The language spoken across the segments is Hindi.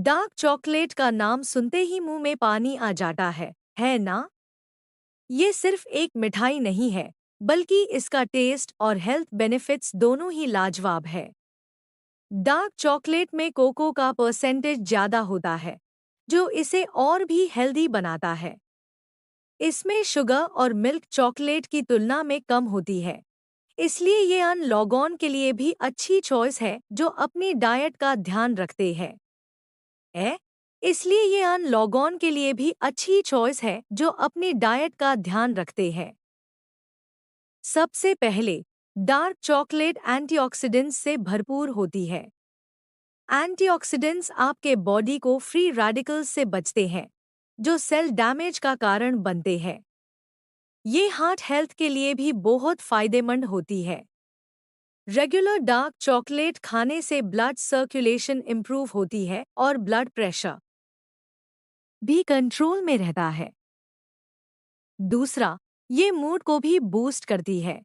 डार्क चॉकलेट का नाम सुनते ही मुंह में पानी आ जाता है ना? ये सिर्फ एक मिठाई नहीं है, बल्कि इसका टेस्ट और हेल्थ बेनिफिट्स दोनों ही लाजवाब है। डार्क चॉकलेट में कोको का परसेंटेज ज़्यादा होता है, जो इसे और भी हेल्दी बनाता है। इसमें शुगर और मिल्क चॉकलेट की तुलना में कम होती है, इसलिए ये अन लोगों के लिए भी अच्छी चॉइस है जो अपनी डाइट का ध्यान रखते हैं। है इसलिए ये अन लोगों के लिए भी अच्छी चॉइस है जो अपनी डाइट का ध्यान रखते हैं। सबसे पहले, डार्क चॉकलेट एंटीऑक्सीडेंट्स से भरपूर होती है। एंटीऑक्सीडेंट्स आपके बॉडी को फ्री रेडिकल्स से बचते हैं, जो सेल डैमेज का कारण बनते हैं। ये हार्ट हेल्थ के लिए भी बहुत फायदेमंद होती है। रेगुलर डार्क चॉकलेट खाने से ब्लड सर्कुलेशन इंप्रूव होती है और ब्लड प्रेशर भी कंट्रोल में रहता है। दूसरा, ये मूड को भी बूस्ट करती है।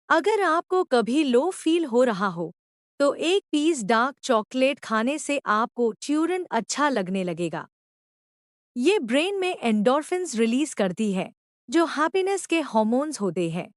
अगर आपको कभी लो फील हो रहा हो, तो एक पीस डार्क चॉकलेट खाने से आपको ट्यूरन अच्छा लगने लगेगा। ये ब्रेन में एंडोर्फिन्स रिलीज करती है, जो हैप्पीनेस के हार्मोन्स होते हैं।